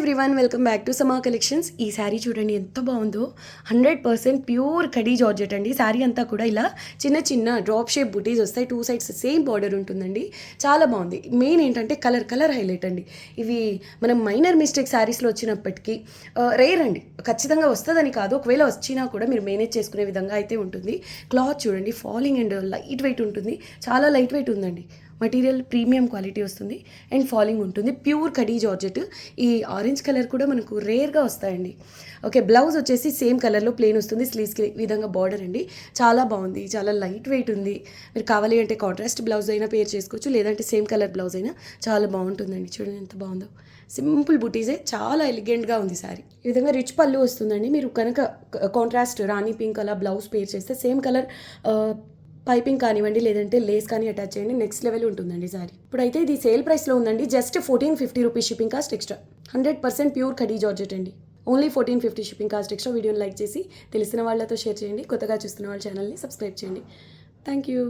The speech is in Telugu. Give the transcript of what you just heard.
ఎవ్రీవన్, వెల్కమ్ బ్యాక్ టు సమా కలెక్షన్స్. ఈ శారీ చూడండి ఎంత బాగుందో. 100% ప్యూర్ కడీ జార్జెట్ అండి. శారీ అంతా కూడా ఇలా చిన్న చిన్న డ్రాప్ షేప్ బుటీస్ వస్తాయి. 2 సైడ్స్ సేమ్ బార్డర్ ఉంటుందండి. చాలా బాగుంది. మెయిన్ ఏంటంటే కలర్ హైలైట్ అండి. ఇవి మనం మైనర్ మిస్టేక్ శారీస్లో వచ్చినప్పటికీ రేర్ అండి. ఖచ్చితంగా వస్తుందని కాదు, ఒకవేళ వచ్చినా కూడా మీరు మేనేజ్ చేసుకునే విధంగా అయితే ఉంటుంది. క్లాత్ చూడండి, ఫాలింగ్ అండ్ లైట్ వెయిట్ ఉంటుంది. చాలా లైట్ వెయిట్ ఉందండి. మటీరియల్ ప్రీమియం క్వాలిటీ వస్తుంది అండ్ ఫాలింగ్ ఉంటుంది. Pure kadi georgette. ఈ ఆరెంజ్ కలర్ కూడా మనకు రేర్గా వస్తాయండి. ఓకే, బ్లౌజ్ వచ్చేసి సేమ్ కలర్లో ప్లెయిన్ వస్తుంది. స్లీవ్స్కి విధంగా బార్డర్ అండి. చాలా బాగుంది, చాలా లైట్ వెయిట్ ఉంది. మీరు కావాలి అంటే కాంట్రాస్ట్ బ్లౌజ్ అయినా పేర్ చేసుకోవచ్చు, లేదంటే సేమ్ కలర్ బ్లౌజ్ అయినా చాలా బాగుంటుందండి. చూడండి ఎంత బాగుందో. సింపుల్ బుటీసే, చాలా ఎలిగెంట్గా ఉంది శారీ. ఈ విధంగా రిచ్ పళ్ళు వస్తుందండి. మీరు కనుక కాంట్రాస్ట్ రాణి పింక్ అలా బ్లౌజ్ పేర్ చేస్తే సేమ్ కలర్ పైపింగ్ కానివ్వండి, లేదంటే లేస్ కానీ అటాచ్ చేయండి, నెక్స్ట్ లెవెల్ ఉంటుందండి సారీ. ఇప్పుడైతే ఇది సేల్ ప్రైస్లో ఉందండి. Just 1450 rupees shipping cost extra. 100% pure kadi georgette అండి. Only 1450 shipping cost extra. వీడియోని లైక్ చేసి తెలిసిన వాళ్ళతో షేర్ చేయండి. కొత్తగా చూస్తున్న వాళ్ళ ఛానల్ని సబ్స్క్రైబ్ చేయండి. Thank you.